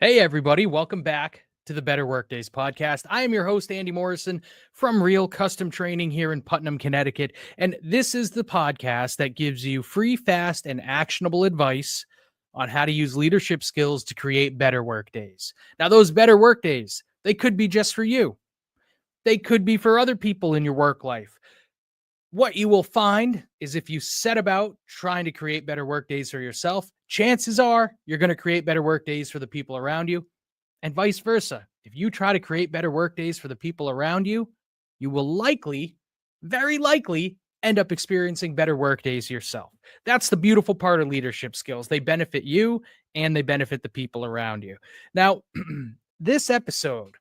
Hey, everybody. Welcome back to the Better Workdays podcast. I am your host, Andy Morrison from Real Custom Training here in Putnam, Connecticut. And this is the podcast that gives you free, fast, and actionable advice on how to use leadership skills to create better workdays. Now, those better workdays, they could be just for you. They could be for other people in your work life. What you will find is if you set about trying to create better workdays for yourself, chances are you're going to create better workdays for the people around you, and vice versa. If you try to create better workdays for the people around you, you will likely, very likely, end up experiencing better workdays yourself. That's the beautiful part of leadership skills. They benefit you and they benefit the people around you. Now, this episode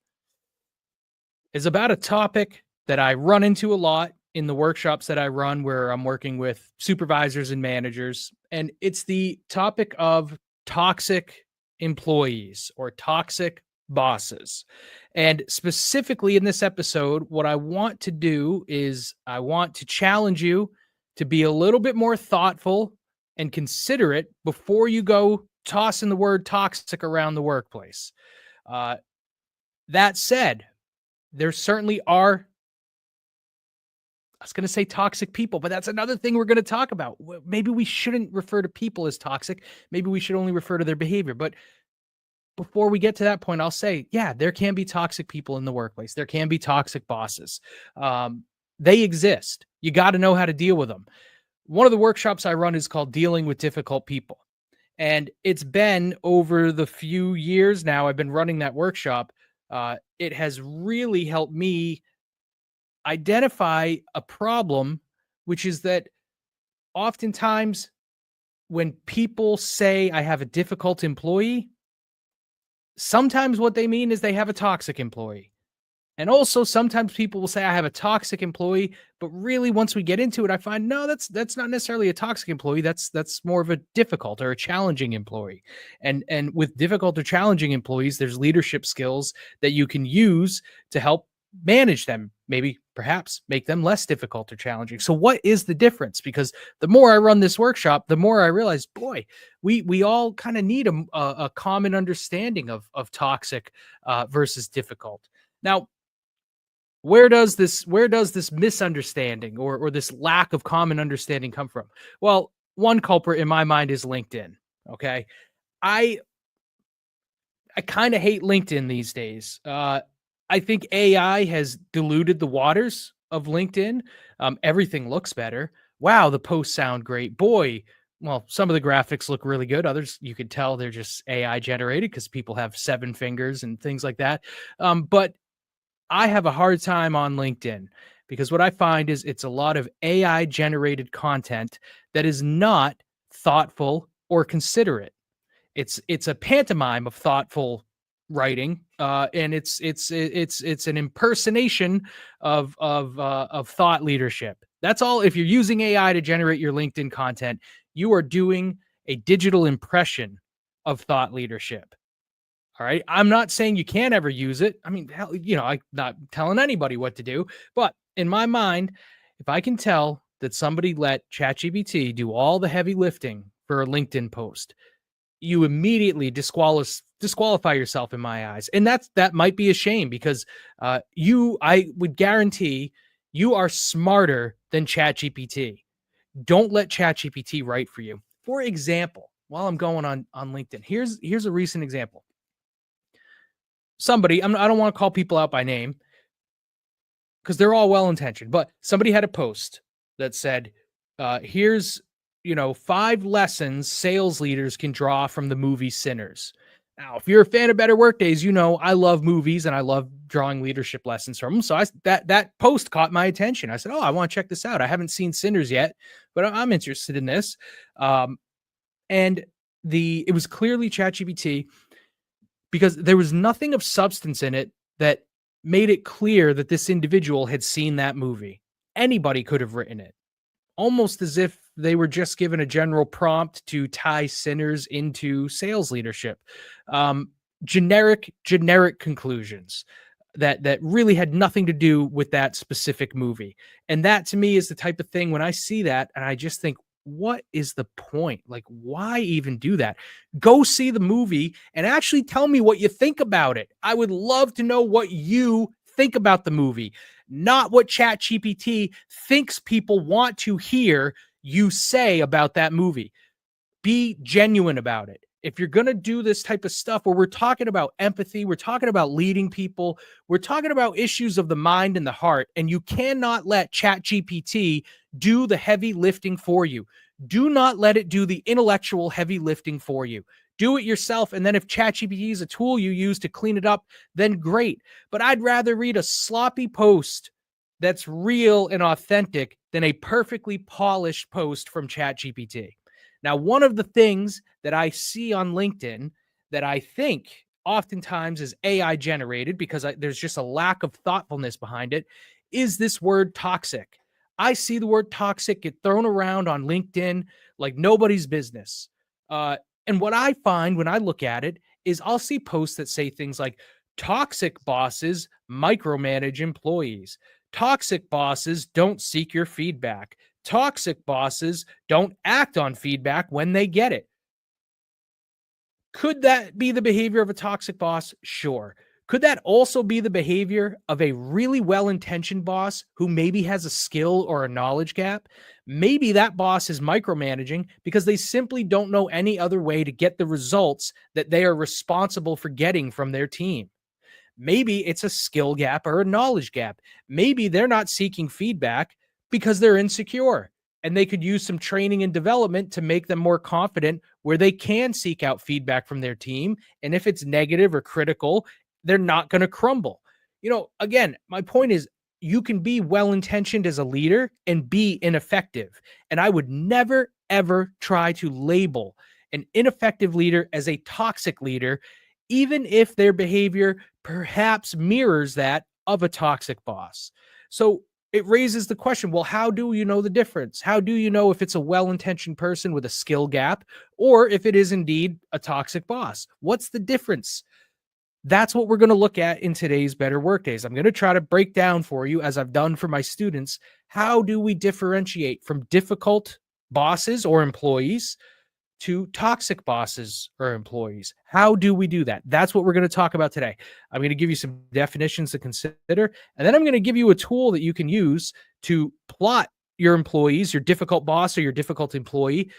is about a topic that I run into a lot in the workshops that I run where I'm working with supervisors and managers. And it's the topic of toxic employees or toxic bosses. And specifically in this episode, what I want to do is I want to challenge you to be a little bit more thoughtful and considerate before you go tossing the word toxic around the workplace. That said, there certainly are, I was going to say toxic people, but that's another thing we're going to talk about. Maybe we shouldn't refer to people as toxic. Maybe we should only refer to their behavior. But before we get to that point, I'll say, yeah, there can be toxic people in the workplace. There can be toxic bosses. They exist. You got to know how to deal with them. One of the workshops I run is called Dealing with Difficult People. And it's been over the few years now I've been running that workshop. It has really helped me identify a problem, which is that oftentimes when people say I have a difficult employee, sometimes what they mean is they have a toxic employee. And also sometimes people will say I have a toxic employee, but really once we get into it, I find no, that's not necessarily a toxic employee. That's more of a difficult or a challenging employee. And with difficult or challenging employees, there's leadership skills that you can use to help manage them, maybe perhaps make them less difficult or challenging. So what is the difference? Because the more I run this workshop, the more I realize, boy, we all kind of need a common understanding of toxic versus difficult. Now, where does this misunderstanding or this lack of common understanding come from? Well, one culprit in my mind is LinkedIn. Okay. I kind of hate LinkedIn these days. I think AI has diluted the waters of LinkedIn. Everything looks better. Wow, the posts sound great. Boy, well, some of the graphics look really good. Others, you could tell they're just AI generated because people have 7 fingers and things like that. But I have a hard time on LinkedIn because what I find is it's a lot of AI generated content that is not thoughtful or considerate. It's a pantomime of thoughtful writing, and it's an impersonation of thought leadership. That's all. If you're using AI to generate your LinkedIn content, you are doing a digital impression of thought leadership. All right. I'm not saying you can't ever use it. I mean, hell, I'm not telling anybody what to do, but in my mind, if I can tell that somebody let ChatGPT do all the heavy lifting for a LinkedIn post, you immediately disqualify yourself in my eyes. And that might be a shame because I would guarantee you are smarter than ChatGPT. Don't let ChatGPT write for you. For example, while I'm going on LinkedIn, here's a recent example. Somebody, I don't want to call people out by name because they're all well-intentioned, but somebody had a post that said, here's 5 lessons sales leaders can draw from the movie Sinners. Now, if you're a fan of Better Workdays, I love movies and I love drawing leadership lessons from them. So that post caught my attention. I said, oh, I want to check this out. I haven't seen Sinners yet, but I'm interested in this. And it was clearly ChatGPT because there was nothing of substance in it that made it clear that this individual had seen that movie. Anybody could have written it, almost as if they were just given a general prompt to tie Sinners into sales leadership. Generic conclusions that really had nothing to do with that specific movie. And that to me is the type of thing when I see that and I just think, what is the point? Like, why even do that? Go see the movie and actually tell me what you think about it. I would love to know what you think about the movie, not what ChatGPT thinks people want to hear you say about that movie. Be genuine about it. If you're going to do this type of stuff where we're talking about empathy, we're talking about leading people, we're talking about issues of the mind and the heart, and you cannot let ChatGPT do the heavy lifting for you. Do not let it do the intellectual heavy lifting for you. Do it yourself. And then if ChatGPT is a tool you use to clean it up, then great. But I'd rather read a sloppy post that's real and authentic than a perfectly polished post from ChatGPT. Now, one of the things that I see on LinkedIn that I think oftentimes is AI generated because there's just a lack of thoughtfulness behind it is this word toxic. I see the word toxic get thrown around on LinkedIn like nobody's business. And what I find when I look at it is I'll see posts that say things like toxic bosses micromanage employees. Toxic bosses don't seek your feedback. Toxic bosses don't act on feedback when they get it. Could that be the behavior of a toxic boss? Sure. Could that also be the behavior of a really well-intentioned boss who maybe has a skill or a knowledge gap? Maybe that boss is micromanaging because they simply don't know any other way to get the results that they are responsible for getting from their team. Maybe it's a skill gap or a knowledge gap. Maybe they're not seeking feedback because they're insecure and they could use some training and development to make them more confident where they can seek out feedback from their team. And if it's negative or critical, they're not going to crumble. Again, my point is you can be well-intentioned as a leader and be ineffective. And I would never, ever try to label an ineffective leader as a toxic leader, even if their behavior perhaps mirrors that of a toxic boss. So it raises the question, well, how do you know the difference? How do you know if it's a well-intentioned person with a skill gap or if it is indeed a toxic boss? What's the difference? That's what we're going to look at in today's Better Workdays. I'm going to try to break down for you, as I've done for my students, how do we differentiate from difficult bosses or employees to toxic bosses or employees? How do we do that? That's what we're going to talk about today. I'm going to give you some definitions to consider, and then I'm going to give you a tool that you can use to plot your employees, your difficult boss or your difficult employee.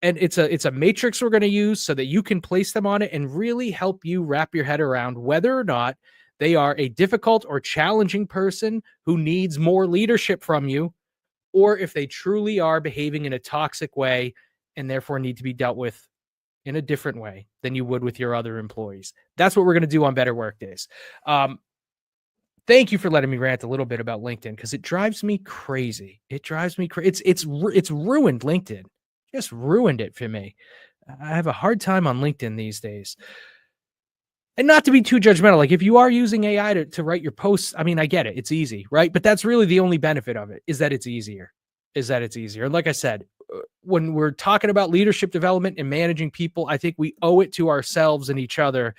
And it's a matrix we're going to use so that you can place them on it and really help you wrap your head around whether or not they are a difficult or challenging person who needs more leadership from you, or if they truly are behaving in a toxic way and therefore need to be dealt with in a different way than you would with your other employees. That's what we're going to do on Better Workdays. Thank you for letting me rant a little bit about LinkedIn because it drives me crazy. It drives me crazy. It's ruined LinkedIn. Just ruined it for me. I have a hard time on LinkedIn these days. And not to be too judgmental, like if you are using AI to write your posts, I mean, I get it. It's easy, right? But that's really the only benefit of it is that it's easier. And like I said, when we're talking about leadership development and managing people, I think we owe it to ourselves and each other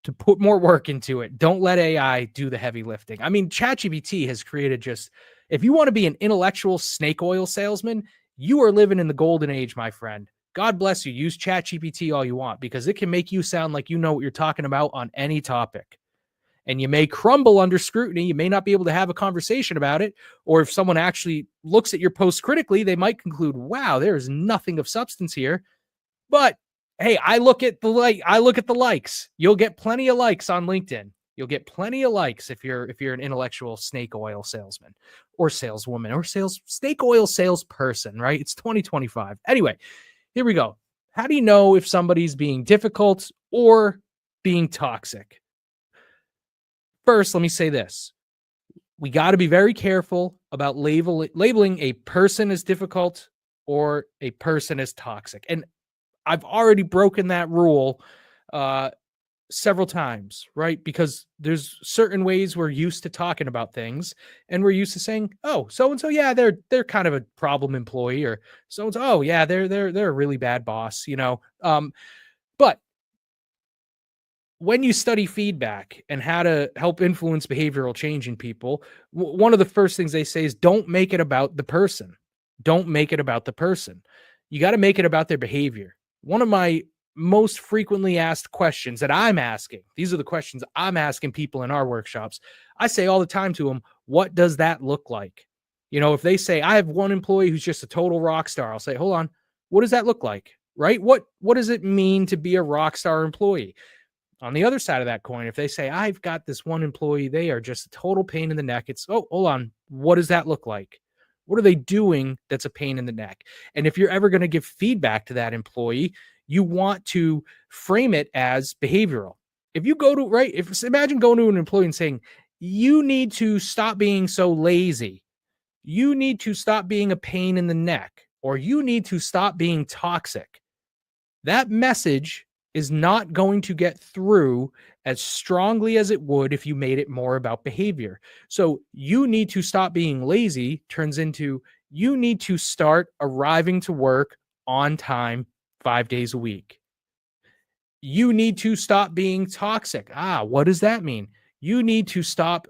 to put more work into it. Don't let AI do the heavy lifting. I mean, ChatGPT has created if you want to be an intellectual snake oil salesman, you are living in the golden age, my friend. God bless you. Use ChatGPT all you want because it can make you sound like you know what you're talking about on any topic. And you may crumble under scrutiny. You may not be able to have a conversation about it. Or if someone actually looks at your post critically, they might conclude, wow, there is nothing of substance here. But hey, I look at the likes. You'll get plenty of likes on LinkedIn. You'll get plenty of likes if you're an intellectual snake oil salesman or saleswoman or snake oil salesperson, right? It's 2025. Anyway, here we go. How do you know if somebody's being difficult or being toxic? First, let me say this. We got to be very careful about labeling a person as difficult or a person as toxic. And I've already broken that rule several times, right? Because there's certain ways we're used to talking about things and we're used to saying, oh, so-and-so, yeah, they're kind of a problem employee, or so-and-so, oh yeah, they're a really bad boss, but when you study feedback and how to help influence behavioral change in people, one of the first things they say is don't make it about the person. Don't make it about the person. You got to make it about their behavior. One of my most frequently asked questions that I'm asking, these are the questions I'm asking people in our workshops. I say all the time to them, what does that look like? If they say, I have one employee who's just a total rock star, I'll say, hold on, what does that look like? Right? What does it mean to be a rock star employee? On the other side of that coin, if they say, I've got this one employee, they are just a total pain in the neck. It's, oh, hold on. What does that look like? What are they doing that's a pain in the neck? And if you're ever going to give feedback to that employee, you want to frame it as behavioral. If you go to, right, if imagine going to an employee and saying, you need to stop being so lazy. You need to stop being a pain in the neck, or you need to stop being toxic. That message is not going to get through as strongly as it would if you made it more about behavior. So you need to stop being lazy turns into you need to start arriving to work on time 5 days a week. You need to stop being toxic. What does that mean? You need to stop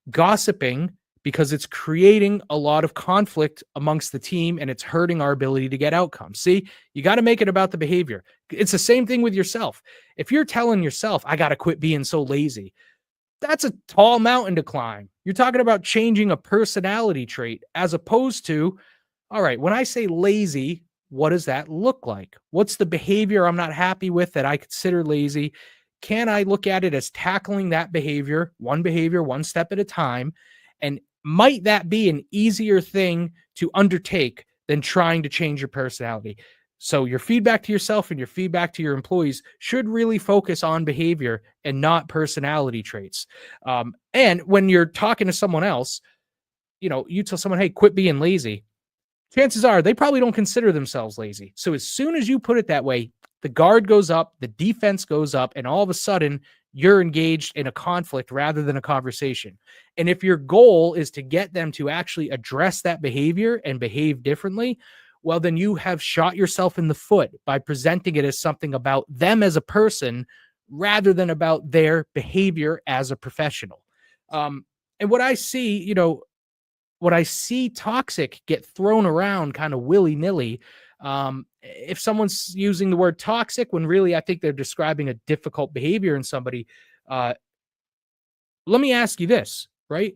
gossiping because it's creating a lot of conflict amongst the team and it's hurting our ability to get outcomes. See, you got to make it about the behavior. It's the same thing with yourself. If you're telling yourself, I got to quit being so lazy, that's a tall mountain to climb. You're talking about changing a personality trait as opposed to, all right, when I say lazy, what does that look like? What's the behavior I'm not happy with that I consider lazy? Can I look at it as tackling that behavior, one step at a time? And might that be an easier thing to undertake than trying to change your personality? So your feedback to yourself and your feedback to your employees should really focus on behavior and not personality traits. And when you're talking to someone else, you tell someone, hey, quit being lazy. Chances are they probably don't consider themselves lazy. So as soon as you put it that way, the guard goes up, the defense goes up, and all of a sudden you're engaged in a conflict rather than a conversation. And if your goal is to get them to actually address that behavior and behave differently, well, then you have shot yourself in the foot by presenting it as something about them as a person rather than about their behavior as a professional. And what I see, when I see toxic get thrown around kind of willy-nilly, if someone's using the word toxic when really I think they're describing a difficult behavior in somebody, let me ask you this, right?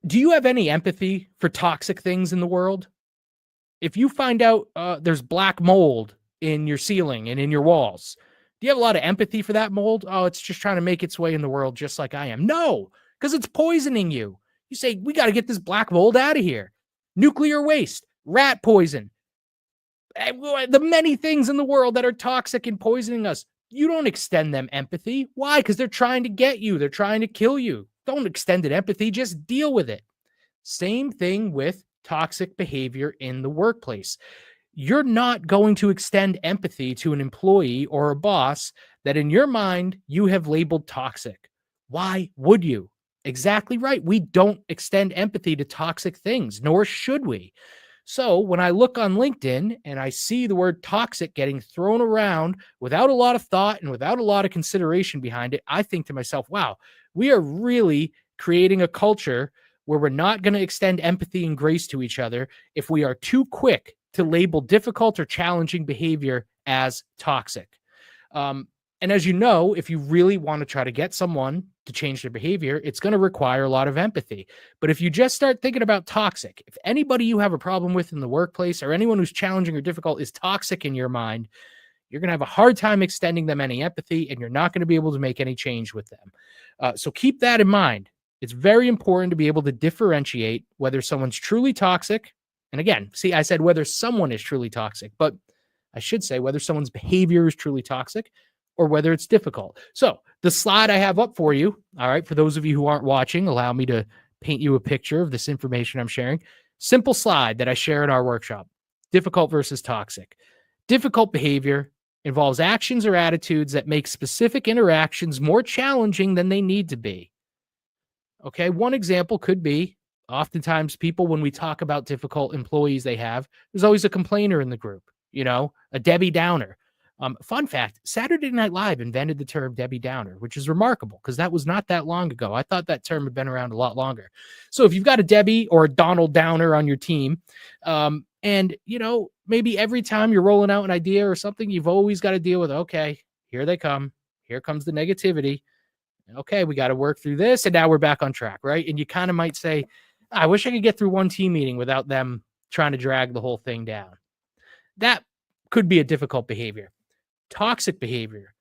Do you have any empathy for toxic things in the world? If you find out there's black mold in your ceiling and in your walls, do you have a lot of empathy for that mold? Oh, it's just trying to make its way in the world just like I am. No, because it's poisoning you. You say, we got to get this black mold out of here. Nuclear waste, rat poison, the many things in the world that are toxic and poisoning us. You don't extend them empathy. Why? Because they're trying to get you. They're trying to kill you. Don't extend it empathy. Just deal with it. Same thing with toxic behavior in the workplace. You're not going to extend empathy to an employee or a boss that in your mind you have labeled toxic. Why would you? Exactly right. We don't extend empathy to toxic things, nor should we. So when I look on LinkedIn and I see the word toxic getting thrown around without a lot of thought and without a lot of consideration behind it, I think to myself, wow, we are really creating a culture where we're not going to extend empathy and grace to each other if we are too quick to label difficult or challenging behavior as toxic. And as you know, if you really want to try to get someone to change their behavior, it's going to require a lot of empathy. But if you just start thinking about toxic, if anybody you have a problem with in the workplace or anyone who's challenging or difficult is toxic in your mind, you're going to have a hard time extending them any empathy, and you're not going to be able to make any change with them. So keep that in mind. It's very important to be able to differentiate whether someone's truly toxic. And again, see, I said whether someone is truly toxic, but I should say whether someone's behavior is truly toxic or whether it's difficult. So the slide I have up for you, all right, for those of you who aren't watching, allow me to paint you a picture of this information I'm sharing. Simple slide that I share in our workshop, difficult versus toxic. Difficult behavior involves actions or attitudes that make specific interactions more challenging than they need to be. Okay, one example could be oftentimes people, when we talk about difficult employees they have, there's always a complainer in the group, a Debbie Downer. Fun fact, Saturday Night Live invented the term Debbie Downer, which is remarkable because that was not that long ago. I thought that term had been around a lot longer. So if you've got a Debbie or a Donald Downer on your team, and, maybe every time you're rolling out an idea or something, you've always got to deal with, okay, here they come. Here comes the negativity. Okay, we got to work through this. And now we're back on track, right? And you kind of might say, I wish I could get through one team meeting without them trying to drag the whole thing down. That could be a difficult behavior. Toxic behavior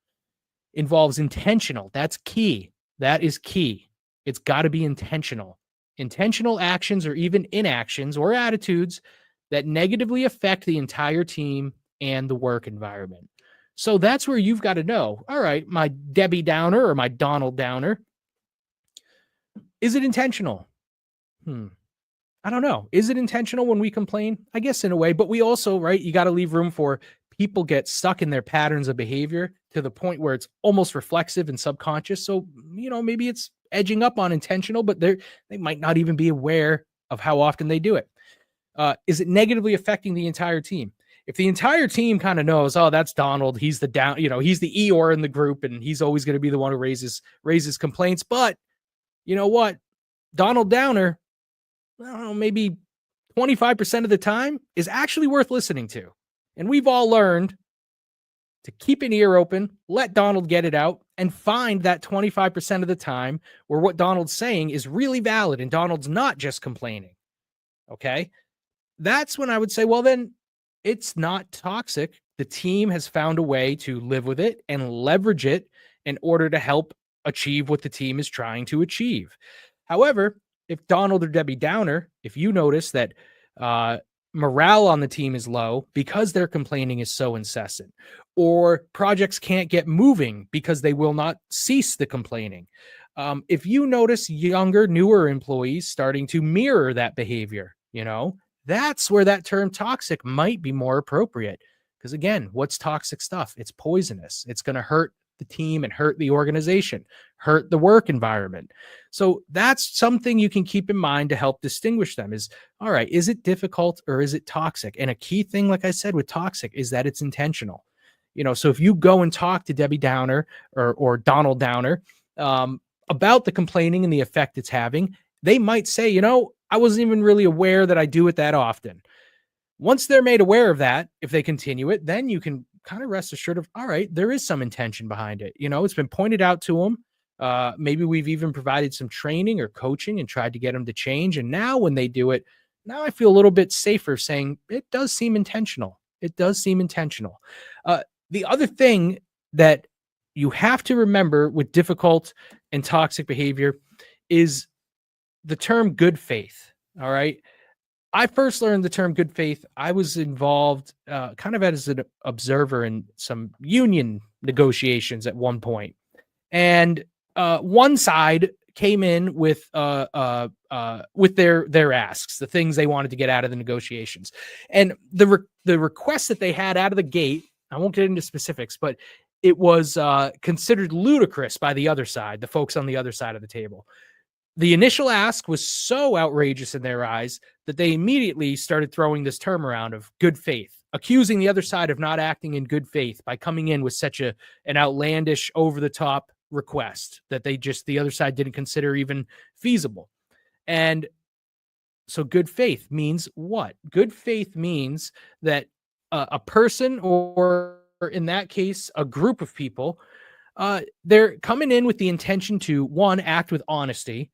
involves intentional. That's key. That is key. It's got to be intentional. Intentional actions or even inactions or attitudes that negatively affect the entire team and the work environment. So that's where you've got to know, all right, my Debbie Downer or my Donald Downer, is it intentional? I don't know. Is it intentional when we complain? I guess in a way, but we also, right, you got to leave room for people get stuck in their patterns of behavior to the point where it's almost reflexive and subconscious. So, maybe it's edging up on intentional, but they might not even be aware of how often they do it. Is it negatively affecting the entire team? If the entire team kind of knows, oh, that's Donald, he's the down, he's the Eeyore in the group, and he's always going to be the one who raises complaints. But you know what? Donald Downer, I don't know, maybe 25% of the time is actually worth listening to. And we've all learned to keep an ear open, let Donald get it out, and find that 25% of the time where what Donald's saying is really valid and Donald's not just complaining. Okay? That's when I would say, well, then it's not toxic. The team has found a way to live with it and leverage it in order to help achieve what the team is trying to achieve. However, if Donald or Debbie Downer, if you notice that morale on the team is low because their complaining is so incessant, or projects can't get moving because they will not cease the complaining. If you notice younger, newer employees starting to mirror that behavior, that's where that term toxic might be more appropriate. Because again, what's toxic stuff? It's poisonous. It's going to hurt the team and hurt the organization, hurt the work environment. So that's something you can keep in mind to help distinguish them is, all right, is it difficult or is it toxic? And a key thing, like I said, with toxic is that it's intentional. So if you go and talk to Debbie Downer or Donald Downer about the complaining and the effect it's having, they might say, I wasn't even really aware that I do it that often. Once they're made aware of that, if they continue it, then you can kind of rest assured of, all right, there is some intention behind it. It's been pointed out to them. Maybe we've even provided some training or coaching and tried to get them to change. And now when they do it, now I feel a little bit safer saying it does seem intentional. It does seem intentional. The other thing that you have to remember with difficult and toxic behavior is the term good faith. All right. I first learned the term good faith. I was involved kind of as an observer in some union negotiations at one point. And one side came in with their asks, the things they wanted to get out of the negotiations. And the request that they had out of the gate, I won't get into specifics, but it was considered ludicrous by the other side, the folks on the other side of the table. The initial ask was so outrageous in their eyes that they immediately started throwing this term around of good faith, accusing the other side of not acting in good faith by coming in with such an outlandish, over-the-top request that the other side didn't consider even feasible. And so good faith means what? Good faith means that a person, or in that case, a group of people, they're coming in with the intention to, one, act with honesty,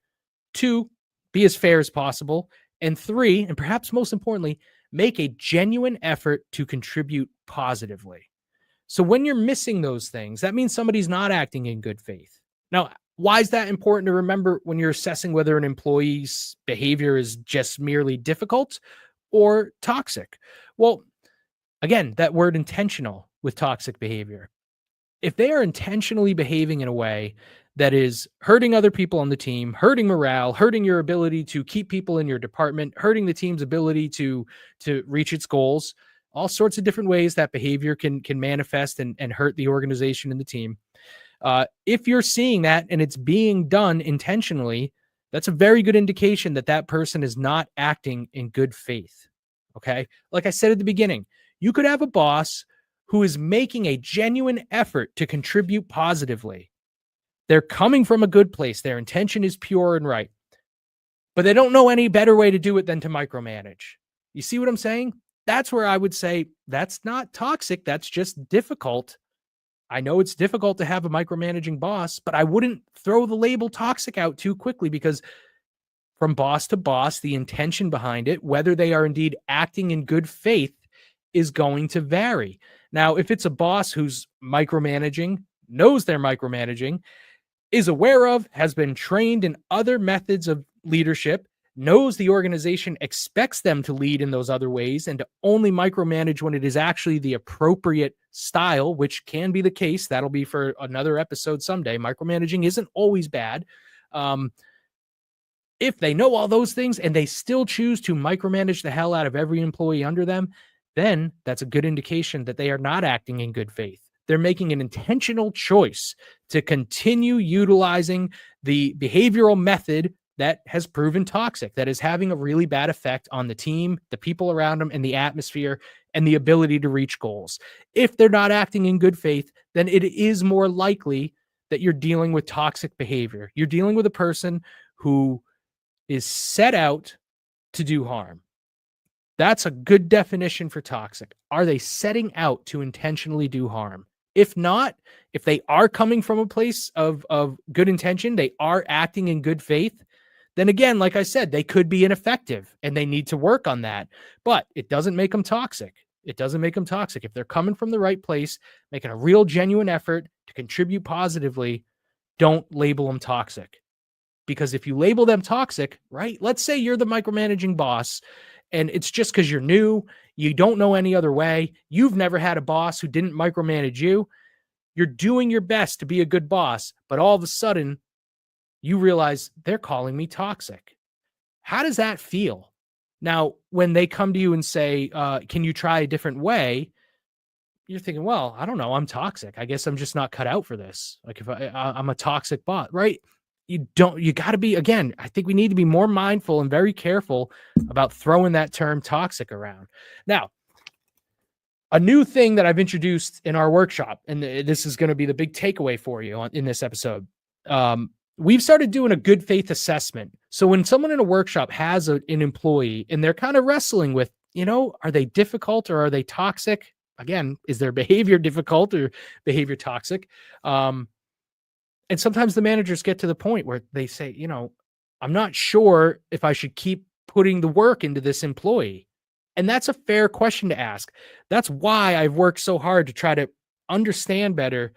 two, be as fair as possible, and three, and perhaps most importantly, make a genuine effort to contribute positively. So when you're missing those things, that means somebody's not acting in good faith. Now, why is that important to remember when you're assessing whether an employee's behavior is just merely difficult or toxic? Well, again, that word intentional with toxic behavior. If they are intentionally behaving in a way that is hurting other people on the team, hurting morale, hurting your ability to keep people in your department, hurting the team's ability to reach its goals, all sorts of different ways that behavior can manifest and hurt the organization and the team. If you're seeing that and it's being done intentionally, that's a very good indication that that person is not acting in good faith. Okay. Like I said at the beginning, you could have a boss who is making a genuine effort to contribute positively. They're coming from a good place. Their intention is pure and right, but they don't know any better way to do it than to micromanage. You see what I'm saying? That's where I would say that's not toxic. That's just difficult. I know it's difficult to have a micromanaging boss, but I wouldn't throw the label toxic out too quickly, because from boss to boss, the intention behind it, whether they are indeed acting in good faith, is going to vary. Now, if it's a boss who's micromanaging, knows they're micromanaging, is aware of, has been trained in other methods of leadership, knows the organization expects them to lead in those other ways and to only micromanage when it is actually the appropriate style, which can be the case. That'll be for another episode someday. Micromanaging isn't always bad. If they know all those things and they still choose to micromanage the hell out of every employee under them, then that's a good indication that they are not acting in good faith. They're making an intentional choice to continue utilizing the behavioral method that has proven toxic, that is having a really bad effect on the team, the people around them, and the atmosphere, and the ability to reach goals. If they're not acting in good faith, then it is more likely that you're dealing with toxic behavior. You're dealing with a person who is set out to do harm. That's a good definition for toxic. Are they setting out to intentionally do harm? If not, if they are coming from a place of good intention, they are acting in good faith, then again, like I said, they could be ineffective and they need to work on that. But it doesn't make them toxic. It doesn't make them toxic. If they're coming from the right place, making a real genuine effort to contribute positively, don't label them toxic. Because if you label them toxic, right? Let's say you're the micromanaging boss and it's just because you're new, you don't know any other way, you've never had a boss who didn't micromanage you, you're doing your best to be a good boss, but all of a sudden you realize they're calling me toxic. How does that feel? Now, when they come to you and say, can you try a different way? You're thinking, well, I don't know, I'm toxic. I guess I'm just not cut out for this. Like if I'm a toxic boss, right? You got to be, again, I think we need to be more mindful and very careful about throwing that term toxic around. Now, a new thing that I've introduced in our workshop, and this is going to be the big takeaway for you in this episode. We've started doing a good faith assessment. So when someone in a workshop has an employee and they're kind of wrestling with, are they difficult or are they toxic? Again, is their behavior difficult or behavior toxic? And sometimes the managers get to the point where they say, I'm not sure if I should keep putting the work into this employee. And that's a fair question to ask. That's why I've worked so hard to try to understand better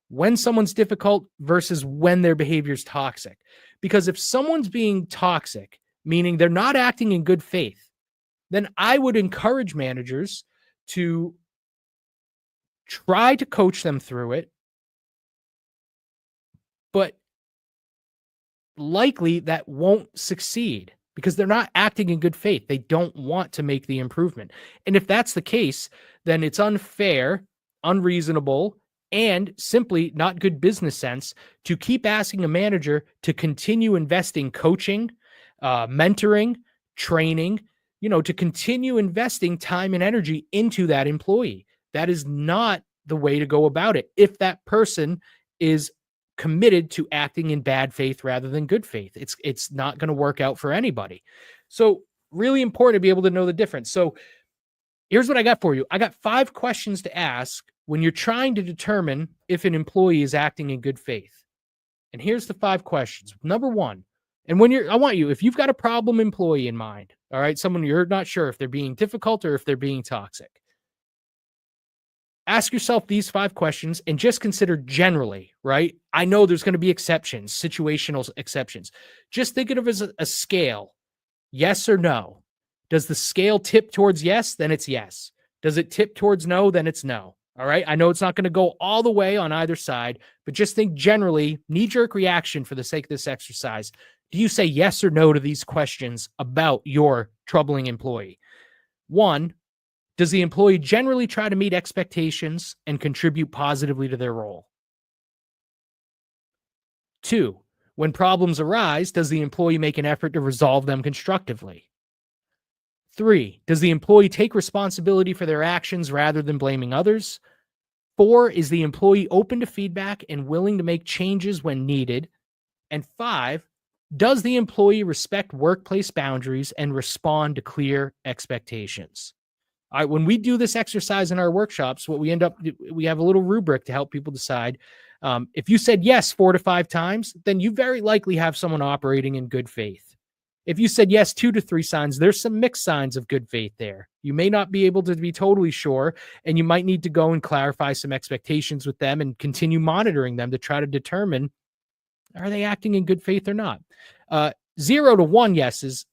when someone's difficult versus when their behavior is toxic. Because if someone's being toxic, meaning they're not acting in good faith, then I would encourage managers to try to coach them through it, but likely that won't succeed because they're not acting in good faith. They don't want to make the improvement. And if that's the case, then it's unfair, unreasonable, and simply not good business sense to keep asking a manager to continue investing coaching, mentoring, training, to continue investing time and energy into that employee. That is not the way to go about it if that person is committed to acting in bad faith rather than good faith. It's not going to work out for anybody. So really important to be able to know the difference. So here's what I got for you. I got 5 questions to ask when you're trying to determine if an employee is acting in good faith. And here's the 5 questions. Number 1, and I want you, if you've got a problem employee in mind, all right, someone you're not sure if they're being difficult or if they're being toxic, ask yourself these 5 questions and just consider generally, right? I know there's going to be exceptions, situational exceptions. Just think of it as a scale, yes or no. Does the scale tip towards yes? Then it's yes. Does it tip towards no? Then it's no. All right. I know it's not going to go all the way on either side, but just think generally, knee-jerk reaction for the sake of this exercise. Do you say yes or no to these questions about your troubling employee? 1, does the employee generally try to meet expectations and contribute positively to their role? 2, when problems arise, does the employee make an effort to resolve them constructively? 3, does the employee take responsibility for their actions rather than blaming others? 4, is the employee open to feedback and willing to make changes when needed? And 5, does the employee respect workplace boundaries and respond to clear expectations? All right, when we do this exercise in our workshops, what we end up, we have a little rubric to help people decide. If you said yes 4 to 5 times, then you very likely have someone operating in good faith. If you said yes 2 to 3 signs, there's some mixed signs of good faith there. You may not be able to be totally sure, and you might need to go and clarify some expectations with them and continue monitoring them to try to determine, are they acting in good faith or not? 0 to 1 yeses,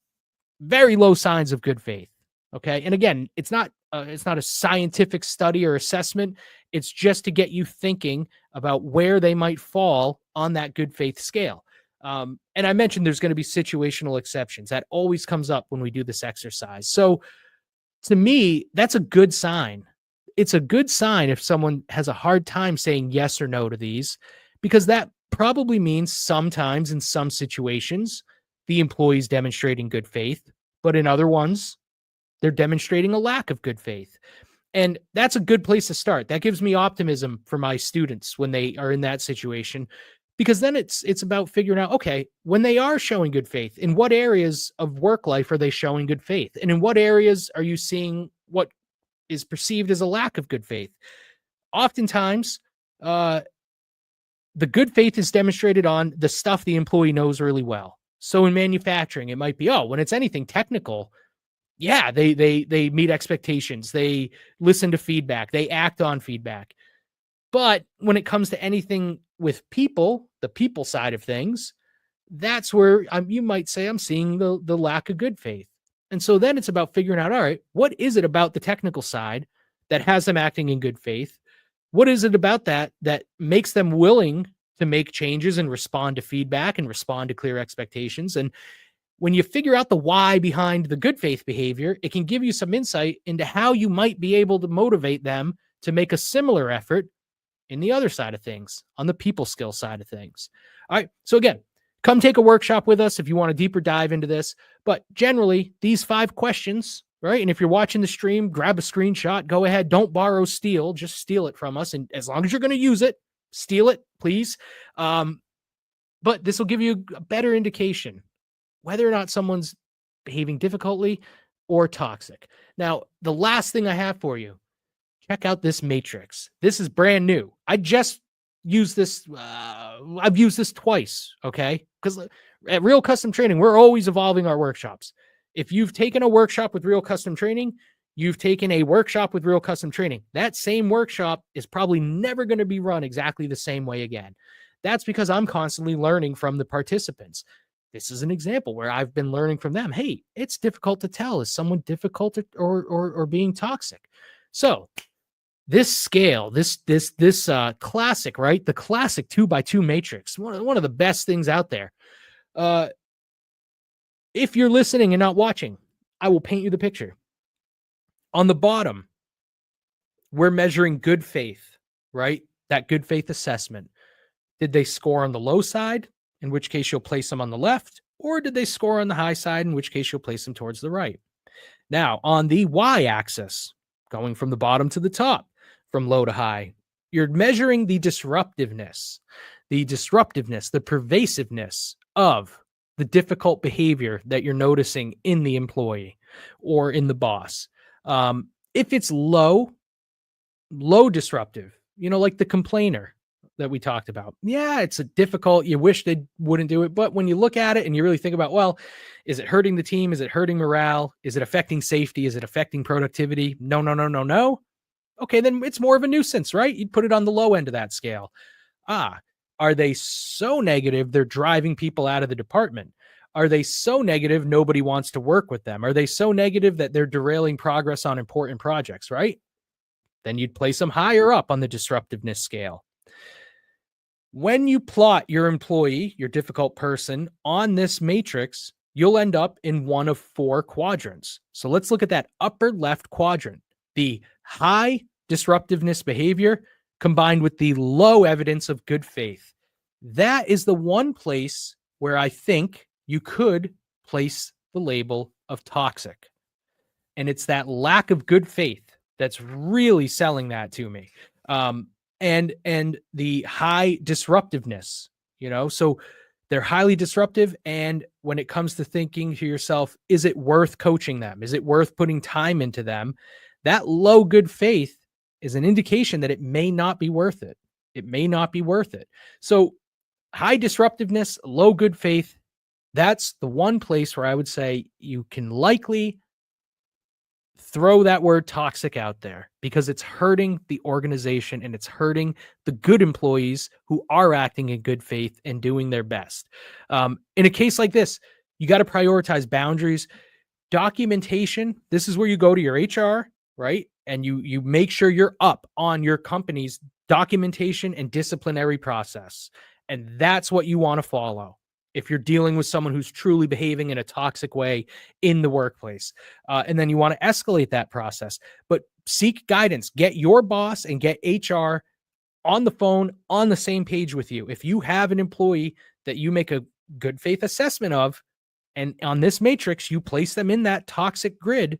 very low signs of good faith. Okay. And again, it's not a scientific study or assessment. It's just to get you thinking about where they might fall on that good faith scale. And I mentioned there's going to be situational exceptions. That always comes up when we do this exercise. So to me, that's a good sign. It's a good sign if someone has a hard time saying yes or no to these, because that probably means sometimes in some situations, the employee's demonstrating good faith, but in other ones, they're demonstrating a lack of good faith. And that's a good place to start. That gives me optimism for my students when they are in that situation, because then it's about figuring out, okay, when they are showing good faith, in what areas of work life are they showing good faith? And in what areas are you seeing what is perceived as a lack of good faith? Oftentimes, the good faith is demonstrated on the stuff the employee knows really well. So in manufacturing, it might be, when it's anything technical, yeah, they meet expectations. They listen to feedback. They act on feedback. But when it comes to anything with people, the people side of things, that's where you might say I'm seeing the lack of good faith. And so then it's about figuring out, all right, what is it about the technical side that has them acting in good faith? What is it about that makes them willing to make changes and respond to feedback and respond to clear expectations? And when you figure out the why behind the good faith behavior, it can give you some insight into how you might be able to motivate them to make a similar effort in the other side of things, on the people skill side of things. All right. So again, come take a workshop with us if you want a deeper dive into this. But generally, these 5 questions, right? And if you're watching the stream, grab a screenshot, go ahead. Don't borrow, steal, just steal it from us. And as long as you're going to use it, steal it, please. But this will give you a better indication whether or not someone's behaving difficultly or toxic. Now, the last thing I have for you, check out this matrix. This is brand new. I just used this. I've used this twice. Okay. Because at Real Custom Training, we're always evolving our workshops. If you've taken a workshop with Real Custom Training, you've taken a workshop with Real Custom Training. That same workshop is probably never going to be run exactly the same way again. That's because I'm constantly learning from the participants. This is an example where I've been learning from them. Hey, it's difficult to tell. Is someone difficult or being toxic? So this scale, this classic, right? The classic 2x2 matrix, one of the best things out there. If you're listening and not watching, I will paint you the picture. On the bottom, we're measuring good faith, right? That good faith assessment. Did they score on the low side? In which case you'll place them on the left, or did they score on the high side, in which case you'll place them towards the right. Now, on the y-axis, going from the bottom to the top, from low to high, you're measuring the disruptiveness, the pervasiveness of the difficult behavior that you're noticing in the employee or in the boss. If it's low disruptive, like the complainer that we talked about. Yeah, it's a difficult, you wish they wouldn't do it. But when you look at it and you really think about, well, is it hurting the team? Is it hurting morale? Is it affecting safety? Is it affecting productivity? No. Okay, then it's more of a nuisance, right? You'd put it on the low end of that scale. Are they so negative they're driving people out of the department? Are they so negative nobody wants to work with them? Are they so negative that they're derailing progress on important projects, right? Then you'd place them higher up on the disruptiveness scale. When you plot your employee, your difficult person, on this matrix, you'll end up in one of 4 quadrants. So let's look at that upper left quadrant, the high disruptiveness behavior combined with the low evidence of good faith. That is the one place where I think you could place the label of toxic. And it's that lack of good faith that's really selling that to me. and the high disruptiveness, so they're highly disruptive. And when it comes to thinking to yourself, is it worth coaching them? Is it worth putting time into them? That low good faith is an indication that it may not be worth it. It may not be worth it. So high disruptiveness, low good faith, that's the one place where I would say you can likely throw that word toxic out there, because it's hurting the organization and it's hurting the good employees who are acting in good faith and doing their best. In a case like this, you got to prioritize boundaries, documentation. This is where you go to your HR, right? And you make sure you're up on your company's documentation and disciplinary process. And that's what you want to follow if you're dealing with someone who's truly behaving in a toxic way in the workplace. And then you want to escalate that process, but seek guidance. Get your boss and get HR on the phone on the same page with you. If you have an employee that you make a good faith assessment of, and on this matrix, you place them in that toxic grid,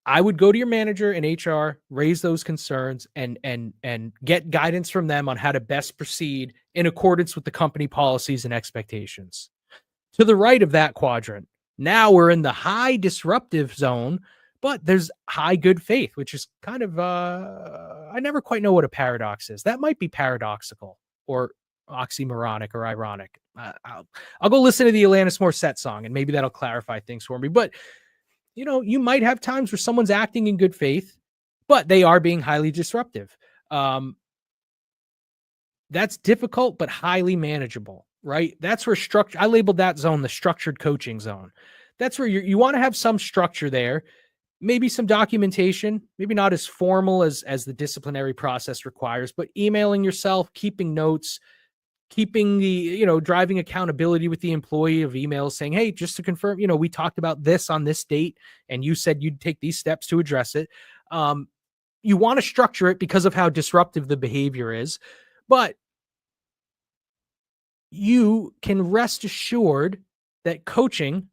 I would go to your manager and HR, raise those concerns, and get guidance from them on how to best proceed in accordance with the company policies and expectations. To the right of that quadrant, now we're in the high disruptive zone, but there's high good faith, which is kind of, I never quite know what a paradox is. That might be paradoxical or oxymoronic or ironic. I'll go listen to the Alanis Morissette song, and maybe that'll clarify things for me. But you might have times where someone's acting in good faith, but they are being highly disruptive. That's difficult, but highly manageable, right? That's where I labeled that zone the structured coaching zone. That's where you want to have some structure there, maybe some documentation, maybe not as formal as the disciplinary process requires, but emailing yourself, keeping notes, keeping the, driving accountability with the employee of emails saying, hey, just to confirm, we talked about this on this date and you said you'd take these steps to address it. You want to structure it because of how disruptive the behavior is, but you can rest assured that coaching,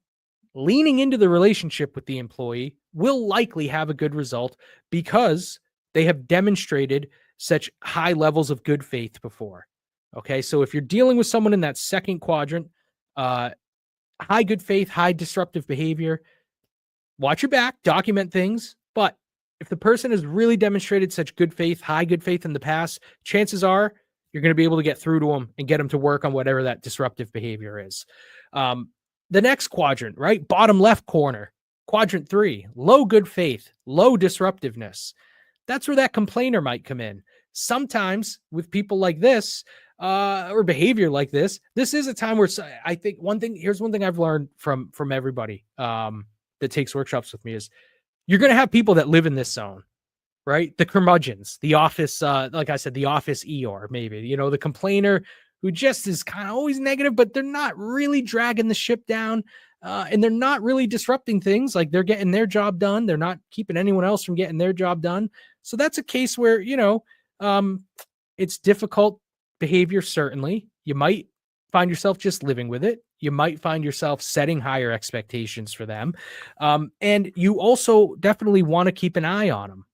leaning into the relationship with the employee, will likely have a good result because they have demonstrated such high levels of good faith before. Okay, so if you're dealing with someone in that second quadrant, high good faith, high disruptive behavior, watch your back, document things. But if the person has really demonstrated such good faith, high good faith in the past, chances are you're going to be able to get through to them and get them to work on whatever that disruptive behavior is. The next quadrant, right? Bottom left corner, quadrant 3, low good faith, low disruptiveness. That's where that complainer might come in. Sometimes with people like this, or behavior like this is a time where I think here's one thing I've learned from everybody that takes workshops with me is you're going to have people that live in this zone, right? The curmudgeons, the office, like I said, the office Eeyore, maybe, the complainer who just is kind of always negative, but they're not really dragging the ship down. And they're not really disrupting things. Like, they're getting their job done. They're not keeping anyone else from getting their job done. So that's a case where, it's difficult behavior. Certainly, you might find yourself just living with it. You might find yourself setting higher expectations for them. And you also definitely want to keep an eye on them.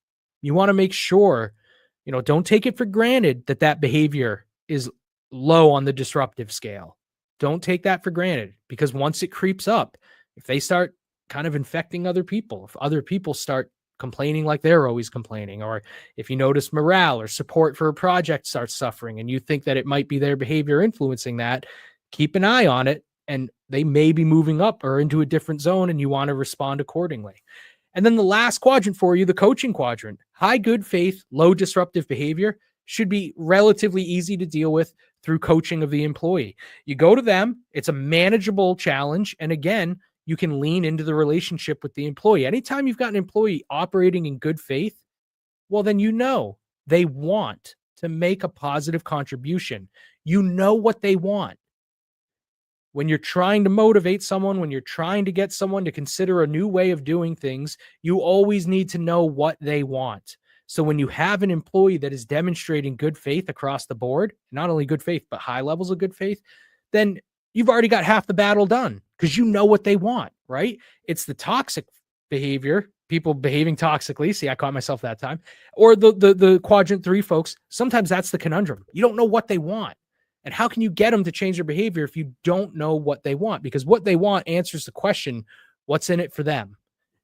You want to make sure, don't take it for granted that behavior is low on the disruptive scale. Don't take that for granted, because once it creeps up, if they start kind of infecting other people, if other people start complaining like they're always complaining, or if you notice morale or support for a project starts suffering and you think that it might be their behavior influencing that, keep an eye on it, and they may be moving up or into a different zone, and you want to respond accordingly. And then the last quadrant for you, the coaching quadrant, high good faith, low disruptive behavior, should be relatively easy to deal with through coaching of the employee. You go to them, it's a manageable challenge. And again, you can lean into the relationship with the employee. Anytime you've got an employee operating in good faith, well, then they want to make a positive contribution. You know what they want. When you're trying to motivate someone, when you're trying to get someone to consider a new way of doing things, you always need to know what they want. So when you have an employee that is demonstrating good faith across the board, not only good faith, but high levels of good faith, then you've already got half the battle done, because you know what they want, right? It's the toxic behavior people behaving toxically. See, I caught myself that time. Or the quadrant 3 folks, sometimes that's the conundrum. You don't know what they want. And how can you get them to change their behavior if you don't know what they want? Because what they want answers the question, what's in it for them?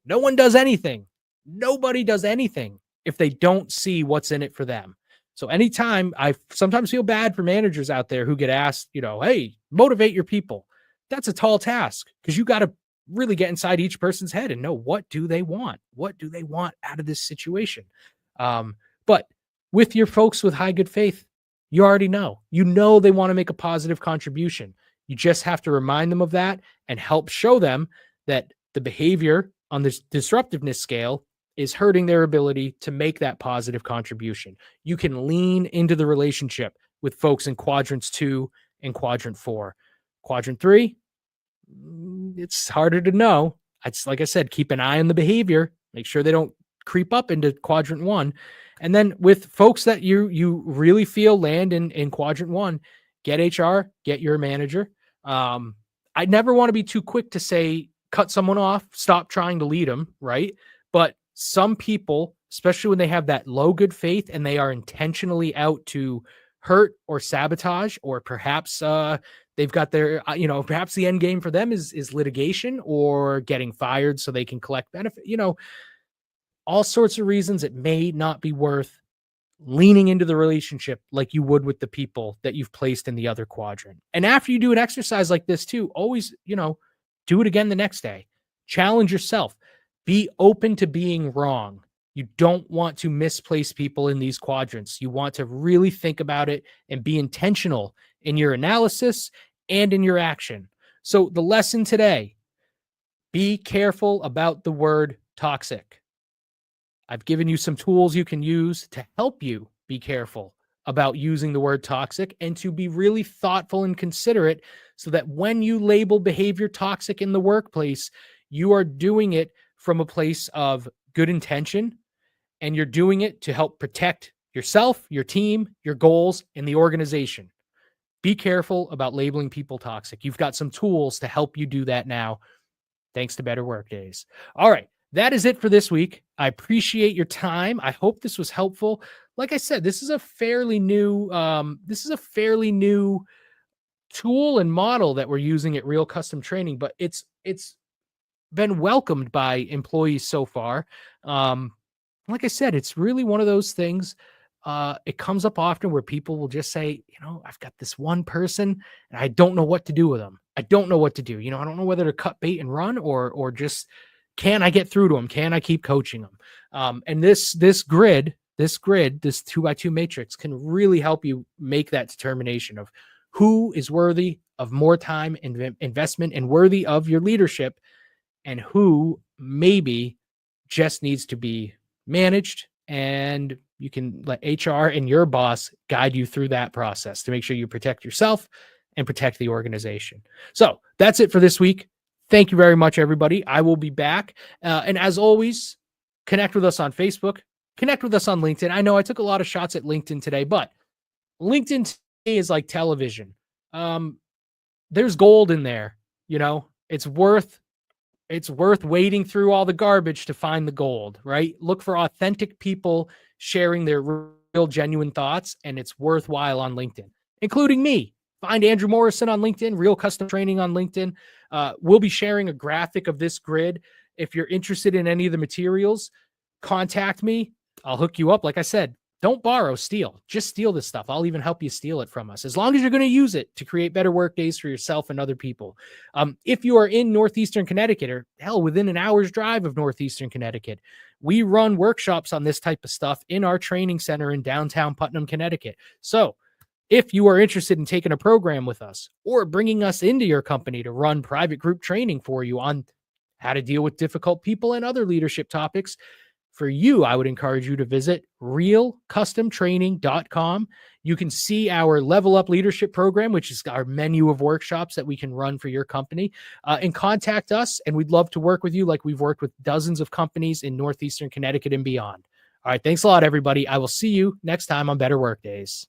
No one does anything. Nobody does anything if they don't see what's in it for them. So anytime, I sometimes feel bad for managers out there who get asked, hey, motivate your people. That's a tall task because you got to really get inside each person's head and know, what do they want? What do they want out of this situation? But with your folks with high good faith, you already know. You know they want to make a positive contribution. You just have to remind them of that and help show them that the behavior on this disruptiveness scale is hurting their ability to make that positive contribution. You can lean into the relationship with folks in quadrants 2 and quadrant 4. Quadrant 3, it's harder to know. It's like I said, keep an eye on the behavior, make sure they don't creep up into quadrant 1. And then with folks that you really feel land in quadrant 1, get HR, get your manager. I never want to be too quick to say, cut someone off, stop trying to lead them, right? But some people, especially when they have that low good faith and they are intentionally out to hurt or sabotage, or perhaps they've got their, perhaps the end game for them is litigation or getting fired so they can collect benefit, all sorts of reasons it may not be worth leaning into the relationship like you would with the people that you've placed in the other quadrant. And after you do an exercise like this too, always, do it again the next day. Challenge yourself. Be open to being wrong. You don't want to misplace people in these quadrants. You want to really think about it and be intentional in your analysis and in your action. So the lesson today, be careful about the word toxic. I've given you some tools you can use to help you be careful about using the word toxic and to be really thoughtful and considerate so that when you label behavior toxic in the workplace, you are doing it from a place of good intention, and you're doing it to help protect yourself, your team, your goals, and the organization. Be careful about labeling people toxic. You've got some tools to help you do that now, thanks to Better Workdays. All right. That is it for this week. I appreciate your time. I hope this was helpful. Like I said, this is a fairly new tool and model that we're using at Real Custom Training, but it's been welcomed by employees so far. Like I said, it's really one of those things. It comes up often where people will just say, I've got this one person and I don't know what to do with them. I don't know what to do. I don't know whether to cut bait and run or just, can I get through to them? Can I keep coaching them? And this grid, this 2x2 matrix can really help you make that determination of who is worthy of more time and investment and worthy of your leadership, and who maybe just needs to be managed. And you can let HR and your boss guide you through that process to make sure you protect yourself and protect the organization. So that's it for this week. Thank you very much, everybody. I will be back. And as always, connect with us on Facebook, connect with us on LinkedIn. I know I took a lot of shots at LinkedIn today, but LinkedIn today is like television. There's gold in there. It's worth wading through all the garbage to find the gold, right? Look for authentic people sharing their real, genuine thoughts, and it's worthwhile on LinkedIn, including me. Find Andrew Morrison on LinkedIn, Real Custom Training on LinkedIn. We'll be sharing a graphic of this grid. If you're interested in any of the materials, contact me. I'll hook you up. Like I said, don't borrow, steal. Just steal this stuff. I'll even help you steal it from us, as long as you're going to use it to create better work days for yourself and other people. If you are in Northeastern Connecticut, or hell, within an hour's drive of Northeastern Connecticut, we run workshops on this type of stuff in our training center in downtown Putnam, Connecticut. So if you are interested in taking a program with us or bringing us into your company to run private group training for you on how to deal with difficult people and other leadership topics, for you, I would encourage you to visit realcustomtraining.com. You can see our Level Up Leadership Program, which is our menu of workshops that we can run for your company, and contact us. And we'd love to work with you like we've worked with dozens of companies in Northeastern Connecticut and beyond. All right. Thanks a lot, everybody. I will see you next time on Better Workdays.